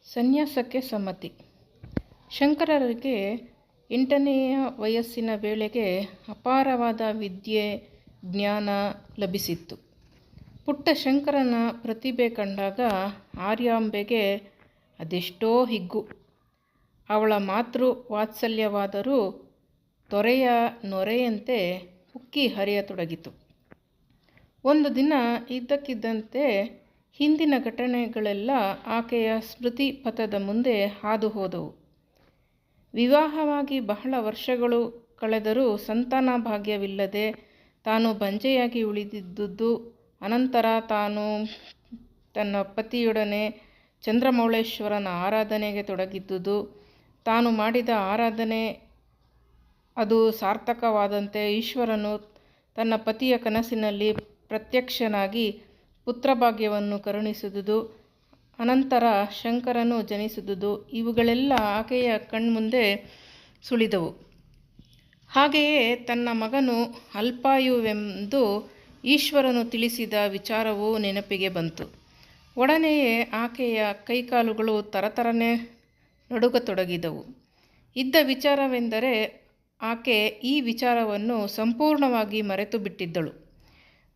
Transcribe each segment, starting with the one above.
ಸನ್ಯಾಸಕ್ಕೆ ಸಮ್ಮತಿ. ಶಂಕರರಿಗೆ 8ನೆಯ ವಯಸ್ಸಿನ ವೇಳೆಗೆ ಅಪಾರವಾದ ವಿದ್ಯೆ ಜ್ಞಾನ ಲಭಿಸಿತ್ತು. ಪುಟ್ಟ ಶಂಕರನ ಪ್ರತಿಭೆ ಕಂಡಾಗ ಆರ್ಯಾಂಬೆಗೆ ಅದೆಷ್ಟೋ ಹಿಗ್ಗು. ಅವಳ ಮಾತೃ ವಾತ್ಸಲ್ಯವಾದರೂ ತೊರೆಯ ನೊರೆಯಂತೆ ಉಕ್ಕಿ ಹರಿಯತೊಡಗಿತು. ಒಂದು ದಿನ ಇದ್ದಕ್ಕಿದ್ದಂತೆ ಹಿಂದಿನ ಘಟನೆಗಳೆಲ್ಲ ಆಕೆಯ ಸ್ಮೃತಿ ಪಥದ ಮುಂದೆ ಹಾದು ಹೋದವು. ವಿವಾಹವಾಗಿ ಬಹಳ ವರ್ಷಗಳು ಕಳೆದರೂ ಸಂತಾನ ಭಾಗ್ಯವಿಲ್ಲದೆ ತಾನು ಬಂಜೆಯಾಗಿ ಉಳಿದಿದ್ದುದು, ಅನಂತರ ತಾನು ತನ್ನ ಪತಿಯೊಡನೆ ಚಂದ್ರಮೌಳೇಶ್ವರನ ಆರಾಧನೆಗೆ ತೊಡಗಿದ್ದುದು, ತಾನು ಮಾಡಿದ ಆರಾಧನೆ ಅದು ಸಾರ್ಥಕವಾದಂತೆ ಈಶ್ವರನು ತನ್ನ ಪತಿಯ ಕನಸಿನಲ್ಲಿ ಪ್ರತ್ಯಕ್ಷನಾಗಿ ಪುತ್ರಭಾಗ್ಯವನ್ನು ಕರುಣಿಸಿದುದು, ಅನಂತರ ಶಂಕರನು ಜನಿಸಿದುದು ಇವುಗಳೆಲ್ಲ ಆಕೆಯ ಕಣ್ಮುಂದೆ ಸುಳಿದವು. ಹಾಗೆಯೇ ತನ್ನ ಮಗನು ಅಲ್ಪಾಯುವೆಂದು ಈಶ್ವರನು ತಿಳಿಸಿದ ವಿಚಾರವೂ ನೆನಪಿಗೆ ಬಂತು. ಒಡನೆಯೇ ಆಕೆಯ ಕೈಕಾಲುಗಳು ತರತರನೆ ನಡುಗತೊಡಗಿದವು. ಇದ್ದ ವಿಚಾರವೆಂದರೆ ಆಕೆ ಈ ವಿಚಾರವನ್ನು ಸಂಪೂರ್ಣವಾಗಿ ಮರೆತು ಬಿಟ್ಟಿದ್ದಳು.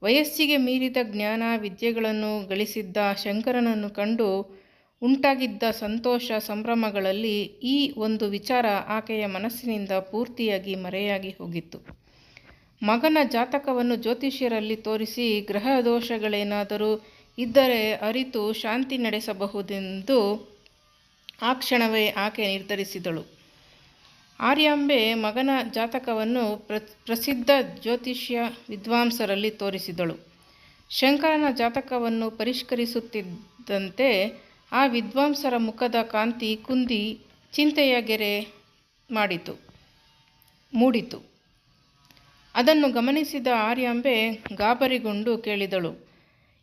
ವಯಸ್ಸಿಗೆ ಮೀರಿದ ಜ್ಞಾನ ವಿದ್ಯೆಗಳನ್ನು ಗಳಿಸಿದ್ದ ಶಂಕರನನ್ನು ಕಂಡು ಉಂಟಾಗಿದ್ದ ಸಂತೋಷ ಸಂಭ್ರಮಗಳಲ್ಲಿ ಈ ಒಂದು ವಿಚಾರ ಆಕೆಯ ಮನಸ್ಸಿನಿಂದ ಪೂರ್ತಿಯಾಗಿ ಮರೆಯಾಗಿ ಹೋಗಿತ್ತು. ಮಗನ ಜಾತಕವನ್ನು ಜ್ಯೋತಿಷ್ಯರಲ್ಲಿ ತೋರಿಸಿ ಗ್ರಹ ದೋಷಗಳೇನಾದರೂ ಇದ್ದರೆ ಅರಿತು ಶಾಂತಿ ನಡೆಸಬಹುದೆಂದು ಆ ಕ್ಷಣವೇ ಆಕೆ ನಿರ್ಧರಿಸಿದಳು. ಆರ್ಯಾಂಬೆ ಮಗನ ಜಾತಕವನ್ನು ಪ್ರಸಿದ್ಧ ಜ್ಯೋತಿಷ್ಯ ವಿದ್ವಾಂಸರಲ್ಲಿ ತೋರಿಸಿದಳು. ಶಂಕರನ ಜಾತಕವನ್ನು ಪರಿಷ್ಕರಿಸುತ್ತಿದ್ದಂತೆ ಆ ವಿದ್ವಾಂಸರ ಮುಖದ ಕಾಂತಿ ಕುಂದಿ ಚಿಂತೆಯ ಗೆರೆ ಮೂಡಿತು. ಅದನ್ನು ಗಮನಿಸಿದ ಆರ್ಯಾಂಬೆ ಗಾಬರಿಗೊಂಡು ಕೇಳಿದಳು,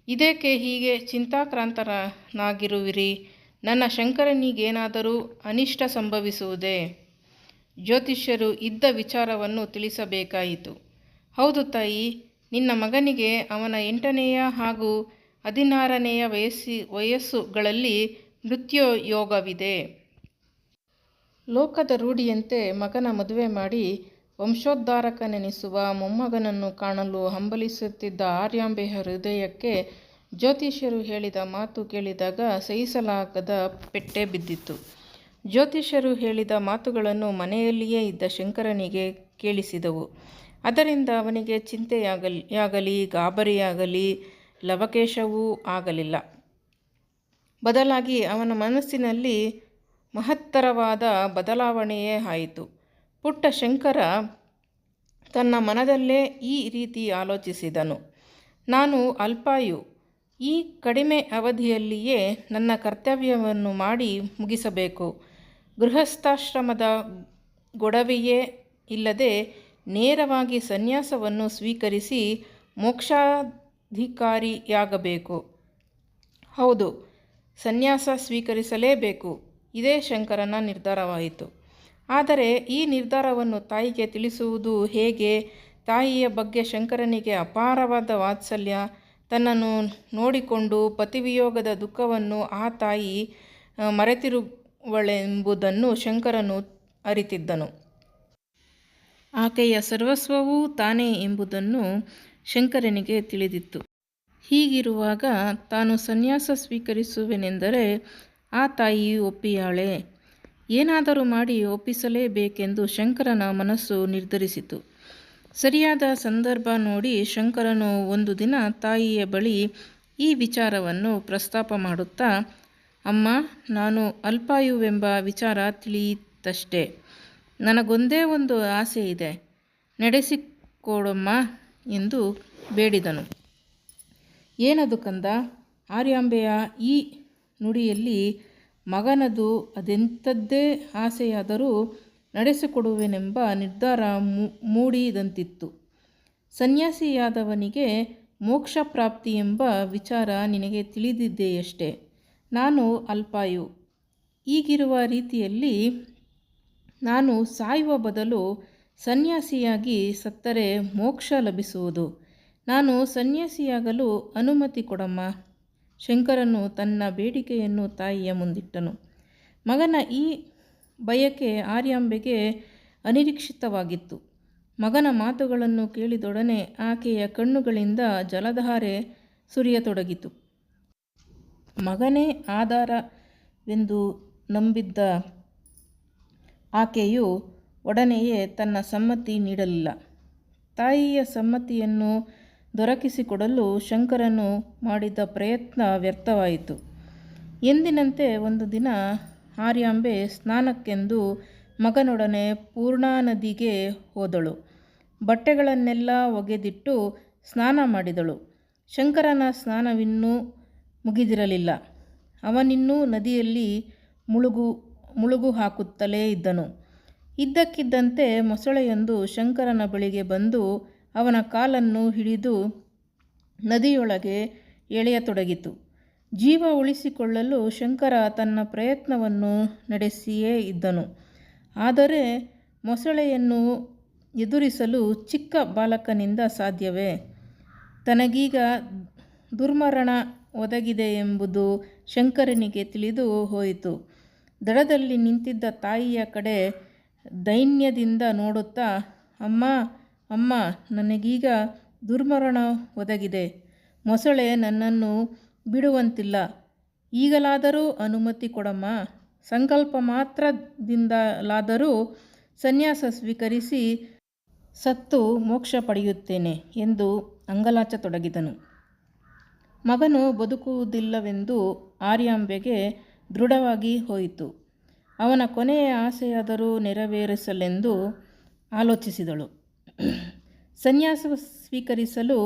ಇದೇಕೆ ಹೀಗೆ ಚಿಂತಾಕ್ರಾಂತನಾಗಿರುವಿರಿ? ನನ್ನ ಶಂಕರನಿಗೇನಾದರೂ ಅನಿಷ್ಟ ಸಂಭವಿಸುವುದೇ? ಜ್ಯೋತಿಷ್ಯರು ಇದ್ದ ವಿಚಾರವನ್ನು ತಿಳಿಸಬೇಕಾಯಿತು. ಹೌದು ತಾಯಿ, ನಿನ್ನ ಮಗನಿಗೆ ಅವನ 8ನೆಯ ಹಾಗೂ 16ನೆಯ ವಯಸ್ಸುಗಳಲ್ಲಿ ಮೃತ್ಯುಯೋಗವಿದೆ. ಲೋಕದ ರೂಢಿಯಂತೆ ಮಗನ ಮದುವೆ ಮಾಡಿ ವಂಶೋದ್ಧಾರಕನೆನಿಸುವ ಮೊಮ್ಮಗನನ್ನು ಕಾಣಲು ಹಂಬಲಿಸುತ್ತಿದ್ದ ಆರ್ಯಾಂಬೆಯ ಹೃದಯಕ್ಕೆ ಜ್ಯೋತಿಷ್ಯರು ಹೇಳಿದ ಮಾತು ಕೇಳಿದಾಗ ಸಹಿಸಲಾಗದ ಪೆಟ್ಟೇ ಬಿದ್ದಿತು. ಜ್ಯೋತಿಷ್ಯರು ಹೇಳಿದ ಮಾತುಗಳನ್ನು ಮನೆಯಲ್ಲಿಯೇ ಇದ್ದ ಶಂಕರನಿಗೆ ಕೇಳಿಸಿದವು. ಅದರಿಂದ ಅವನಿಗೆ ಚಿಂತೆಯಾಗಲಿ ಗಾಬರಿಯಾಗಲಿ ಲವಕೇಶವೂ ಆಗಲಿಲ್ಲ. ಬದಲಾಗಿ ಅವನ ಮನಸ್ಸಿನಲ್ಲಿ ಮಹತ್ತರವಾದ ಬದಲಾವಣೆಯೇ ಆಯಿತು. ಪುಟ್ಟ ಶಂಕರ ತನ್ನ ಮನದಲ್ಲೇ ಈ ರೀತಿ ಆಲೋಚಿಸಿದನು, ನಾನು ಅಲ್ಪಾಯು, ಈ ಕಡಿಮೆ ಅವಧಿಯಲ್ಲಿಯೇ ನನ್ನ ಕರ್ತವ್ಯವನ್ನು ಮಾಡಿ ಮುಗಿಸಬೇಕು. ಗೃಹಸ್ಥಾಶ್ರಮದ ಗೊಡವೆಯೇ ಇಲ್ಲದೆ ನೇರವಾಗಿ ಸನ್ಯಾಸವನ್ನು ಸ್ವೀಕರಿಸಿ ಮೋಕ್ಷಾಧಿಕಾರಿಯಾಗಬೇಕು. ಹೌದು, ಸನ್ಯಾಸ ಸ್ವೀಕರಿಸಲೇಬೇಕು. ಇದೇ ಶಂಕರನ ನಿರ್ಧಾರವಾಯಿತು. ಆದರೆ ಈ ನಿರ್ಧಾರವನ್ನು ತಾಯಿಗೆ ತಿಳಿಸುವುದು ಹೇಗೆ? ತಾಯಿಯ ಬಗ್ಗೆ ಶಂಕರನಿಗೆ ಅಪಾರವಾದ ವಾತ್ಸಲ್ಯ. ತನ್ನನ್ನು ನೋಡಿಕೊಂಡು ಪತಿವಿಯೋಗದ ದುಃಖವನ್ನು ಆ ತಾಯಿ ಮರೆತಿರುವಳೆಂಬುದನ್ನು ಶಂಕರನು ಅರಿತಿದ್ದನು. ಆಕೆಯ ಸರ್ವಸ್ವವೂ ತಾನೇ ಎಂಬುದನ್ನು ಶಂಕರನಿಗೆ ತಿಳಿದಿತ್ತು. ಹೀಗಿರುವಾಗ ತಾನು ಸನ್ಯಾಸ ಸ್ವೀಕರಿಸುವೆನೆಂದರೆ ಆ ತಾಯಿ ಒಪ್ಪಿಯಾಳೆ? ಏನಾದರೂ ಮಾಡಿ ಒಪ್ಪಿಸಲೇಬೇಕೆಂದು ಶಂಕರನ ಮನಸ್ಸು ನಿರ್ಧರಿಸಿತು. ಸರಿಯಾದ ಸಂದರ್ಭ ನೋಡಿ ಶಂಕರನು ಒಂದು ದಿನ ತಾಯಿಯ ಬಳಿ ಈ ವಿಚಾರವನ್ನು ಪ್ರಸ್ತಾಪ ಮಾಡುತ್ತಾ, ಅಮ್ಮ, ನಾನು ಅಲ್ಪಾಯುವೆಂಬ ವಿಚಾರ ತಿಳಿಯಿತಷ್ಟೇ. ನನಗೊಂದೇ ಒಂದು ಆಸೆ ಇದೆ, ನಡೆಸಿಕೊಡಮ್ಮ ಎಂದು ಬೇಡಿದನು. ಏನದು ಕಂದ? ಆರ್ಯಾಂಬೆಯ ಈ ನುಡಿಯಲ್ಲಿ ಮಗನದು ಅದೆಂಥದ್ದೇ ಆಸೆಯಾದರೂ ನಡೆಸಿಕೊಡುವೆನೆಂಬ ನಿರ್ಧಾರ ಮೂಡಿದಂತಿತ್ತು. ಸನ್ಯಾಸಿಯಾದವನಿಗೆ ಮೋಕ್ಷಪ್ರಾಪ್ತಿ ಎಂಬ ವಿಚಾರ ನಿನಗೆ ತಿಳಿದಿದೆಯಷ್ಟೇ. ನಾನು ಅಲ್ಪಾಯು. ಈಗಿರುವ ರೀತಿಯಲ್ಲಿ ನಾನು ಸಾಯುವ ಬದಲು ಸನ್ಯಾಸಿಯಾಗಿ ಸತ್ತರೆ ಮೋಕ್ಷ ಲಭಿಸುವುದು. ನಾನು ಸನ್ಯಾಸಿಯಾಗಲು ಅನುಮತಿ ಕೊಡಮ್ಮ. ಶಂಕರನು ತನ್ನ ಬೇಡಿಕೆಯನ್ನು ತಾಯಿಯ ಮುಂದಿಟ್ಟನು. ಮಗನ ಈ ಬಯಕೆ ಆರ್ಯಾಂಬೆಗೆ ಅನಿರೀಕ್ಷಿತವಾಗಿತ್ತು. ಮಗನ ಮಾತುಗಳನ್ನು ಕೇಳಿದೊಡನೆ ಆಕೆಯ ಕಣ್ಣುಗಳಿಂದ ಜಲಧಾರೆ ಸುರಿಯತೊಡಗಿತು. ಮಗನೇ ಆಧಾರವೆಂದು ನಂಬಿದ್ದ ಆಕೆಯು ಒಡನೆಯೇ ತನ್ನ ಸಮ್ಮತಿ ನೀಡಲಿಲ್ಲ. ತಾಯಿಯ ಸಮ್ಮತಿಯನ್ನು ದೊರಕಿಸಿಕೊಡಲು ಶಂಕರನು ಮಾಡಿದ ಪ್ರಯತ್ನ ವ್ಯರ್ಥವಾಯಿತು. ಎಂದಿನಂತೆ ಒಂದು ದಿನ ಆರ್ಯಾಂಬೆ ಸ್ನಾನಕ್ಕೆಂದು ಮಗನೊಡನೆ ಪೂರ್ಣಾ ನದಿಗೆ ಹೋದಳು. ಬಟ್ಟೆಗಳನ್ನೆಲ್ಲ ಒಗೆದಿಟ್ಟು ಸ್ನಾನ ಮಾಡಿದಳು. ಶಂಕರನ ಸ್ನಾನವಿನ್ನೂ ಮುಗಿದಿರಲಿಲ್ಲ. ಅವನಿನ್ನೂ ನದಿಯಲ್ಲಿ ಮುಳುಗು ಹಾಕುತ್ತಲೇ ಇದ್ದನು. ಇದ್ದಕ್ಕಿದ್ದಂತೆ ಮೊಸಳೆಯೊಂದು ಶಂಕರನ ಬಳಿಗೆ ಬಂದು ಅವನ ಕಾಲನ್ನು ಹಿಡಿದು ನದಿಯೊಳಗೆ ಎಳೆಯತೊಡಗಿತು. ಜೀವ ಉಳಿಸಿಕೊಳ್ಳಲು ಶಂಕರ ತನ್ನ ಪ್ರಯತ್ನವನ್ನು ನಡೆಸಿಯೇ ಇದ್ದನು. ಆದರೆ ಮೊಸಳೆಯನ್ನು ಎದುರಿಸಲು ಚಿಕ್ಕ ಬಾಲಕನಿಂದ ಸಾಧ್ಯವೇ? ತನಗೀಗ ದುರ್ಮರಣ ಒದಗಿದೆ ಎಂಬುದು ಶಂಕರನಿಗೆ ತಿಳಿದು ಹೋಯಿತು. ದಡದಲ್ಲಿ ನಿಂತಿದ್ದ ತಾಯಿಯ ಕಡೆ ದೈನ್ಯದಿಂದ ನೋಡುತ್ತಾ, ಅಮ್ಮ, ಅಮ್ಮ, ನನಗೀಗ ದುರ್ಮರಣ ಒದಗಿದೆ. ಮೊಸಳೆ ನನ್ನನ್ನು ಬಿಡುವಂತಿಲ್ಲ. ಈಗಲಾದರೂ ಅನುಮತಿ ಕೊಡಮ್ಮ. ಸಂಕಲ್ಪ ಮಾತ್ರದಿಂದಲಾದರೂ ಸನ್ಯಾಸ ಸ್ವೀಕರಿಸಿ ಸತ್ತು ಮೋಕ್ಷ ಪಡೆಯುತ್ತೇನೆ ಎಂದು ಅಂಗಲಾಚತೊಡಗಿದನು. ಮಗನು ಬದುಕುವುದಿಲ್ಲವೆಂದು ಆರ್ಯಾಂಬೆಗೆ ದೃಢವಾಗಿ ಹೋಯಿತು. ಅವನ ಕೊನೆಯ ಆಸೆಯಾದರೂ ನೆರವೇರಿಸಲೆಂದು ಆಲೋಚಿಸಿದಳು. ಸನ್ಯಾಸ ಸ್ವೀಕರಿಸಲು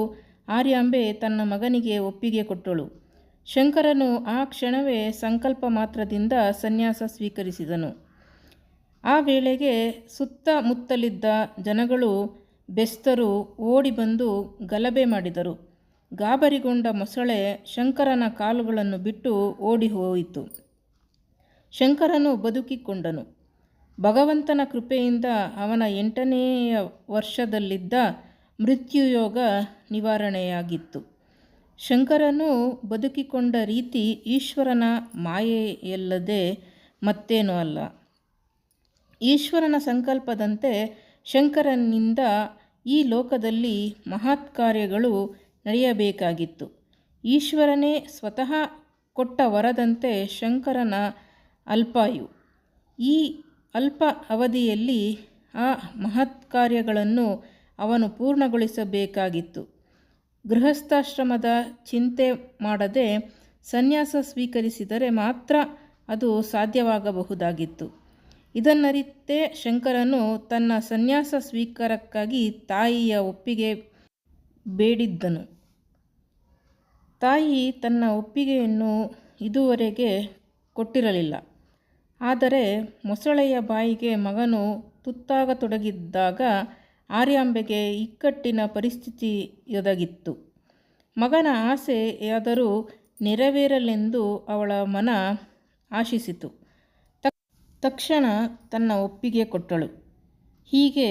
ಆರ್ಯಾಂಬೆ ತನ್ನ ಮಗನಿಗೆ ಒಪ್ಪಿಗೆ ಕೊಟ್ಟಳು. ಶಂಕರನು ಆ ಕ್ಷಣವೇ ಸಂಕಲ್ಪ ಮಾತ್ರದಿಂದ ಸನ್ಯಾಸ ಸ್ವೀಕರಿಸಿದನು. ಆ ವೇಳೆಗೆ ಸುತ್ತಮುತ್ತಲಿದ್ದ ಜನಗಳು ಬೆಸ್ತರು ಓಡಿ ಬಂದು ಗಲಭೆ ಮಾಡಿದರು. ಗಾಬರಿಗೊಂಡ ಮೊಸಳೆ ಶಂಕರನ ಕಾಲುಗಳನ್ನು ಬಿಟ್ಟು ಓಡಿ ಹೋಯಿತು. ಶಂಕರನು ಬದುಕಿಕೊಂಡನು. ಭಗವಂತನ ಕೃಪೆಯಿಂದ ಅವನ 8ನೆಯ ವರ್ಷದಲ್ಲಿದ್ದ ಮೃತ್ಯುಯೋಗ ನಿವಾರಣೆಯಾಗಿತ್ತು. ಶಂಕರನು ಬದುಕಿಕೊಂಡ ರೀತಿ ಈಶ್ವರನ ಮಾಯೆಯಲ್ಲದೆ ಮತ್ತೇನೂ ಅಲ್ಲ. ಈಶ್ವರನ ಸಂಕಲ್ಪದಂತೆ ಶಂಕರನಿಂದ ಈ ಲೋಕದಲ್ಲಿ ಮಹತ್ ಕಾರ್ಯಗಳು ನಡೆಯಬೇಕಾಗಿತ್ತು. ಈಶ್ವರನೇ ಸ್ವತಃ ಕೊಟ್ಟ ವರದಂತೆ ಶಂಕರನ ಅಲ್ಪಾಯು. ಈ ಅಲ್ಪ ಅವಧಿಯಲ್ಲಿ ಆ ಮಹತ್ ಕಾರ್ಯಗಳನ್ನು ಅವನು ಪೂರ್ಣಗೊಳಿಸಬೇಕಾಗಿತ್ತು. ಗೃಹಸ್ಥಾಶ್ರಮದ ಚಿಂತೆ ಮಾಡದೆ ಸನ್ಯಾಸ ಸ್ವೀಕರಿಸಿದರೆ ಮಾತ್ರ ಅದು ಸಾಧ್ಯವಾಗಬಹುದಾಗಿತ್ತು. ಇದನ್ನರಿತೇ ಶಂಕರನು ತನ್ನ ಸನ್ಯಾಸ ಸ್ವೀಕಾರಕ್ಕಾಗಿ ತಾಯಿಯ ಒಪ್ಪಿಗೆ ಬೇಡಿದ್ದನು. ತಾಯಿ ತನ್ನ ಒಪ್ಪಿಗೆಯನ್ನು ಇದುವರೆಗೆ ಕೊಟ್ಟಿರಲಿಲ್ಲ. ಆದರೆ ಮೊಸಳೆಯ ಬಾಯಿಗೆ ಮಗನು ತುತ್ತಾಗತೊಡಗಿದ್ದಾಗ ಆರ್ಯಾಂಬೆಗೆ ಇಕ್ಕಟ್ಟಿನ ಪರಿಸ್ಥಿತಿಯೊದಗಿತ್ತು. ಮಗನ ಆಸೆಯಾದರೂ ನೆರವೇರಲೆಂದು ಅವಳ ಮನ ಆಶಿಸಿತು. ತಕ್ಷಣ ತನ್ನ ಒಪ್ಪಿಗೆ ಕೊಟ್ಟಳು. ಹೀಗೆ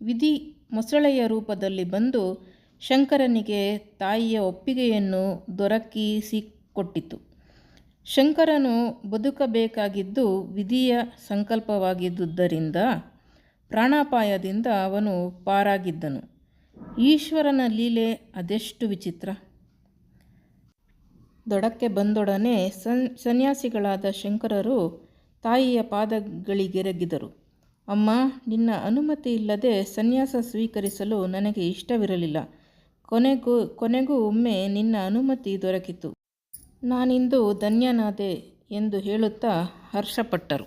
ವಿಧಿ ಮೊಸಳೆಯ ರೂಪದಲ್ಲಿ ಬಂದು ಶಂಕರನಿಗೆ ತಾಯಿಯ ಒಪ್ಪಿಗೆಯನ್ನು ದೊರಕಿಸಿಕೊಟ್ಟಿತು. ಶಂಕರನು ಬದುಕಬೇಕಾಗಿದ್ದು ವಿಧಿಯ ಸಂಕಲ್ಪವಾಗಿದ್ದುದರಿಂದ ಪ್ರಾಣಾಪಾಯದಿಂದ ಅವನು ಪಾರಾಗಿದ್ದನು. ಈಶ್ವರನ ಲೀಲೆ ಅದೆಷ್ಟು ವಿಚಿತ್ರ! ದಡಕ್ಕೆ ಬಂದೊಡನೆ ಸನ್ಯಾಸಿಗಳಾದ ಶಂಕರರು ತಾಯಿಯ ಪಾದಗಳಿಗೆರಗಿದರು. ಅಮ್ಮ, ನಿನ್ನ ಅನುಮತಿ ಇಲ್ಲದೆ ಸನ್ಯಾಸ ಸ್ವೀಕರಿಸಲು ನನಗೆ ಇಷ್ಟವಿರಲಿಲ್ಲ. ಕೊನೆಗೂ ಒಮ್ಮೆ ನಿನ್ನ ಅನುಮತಿ ದೊರಕಿತು. ನಾನಿಂದು ಧನ್ಯನಾದೆ ಎಂದು ಹೇಳುತ್ತಾ ಹರ್ಷಪಟ್ಟರು.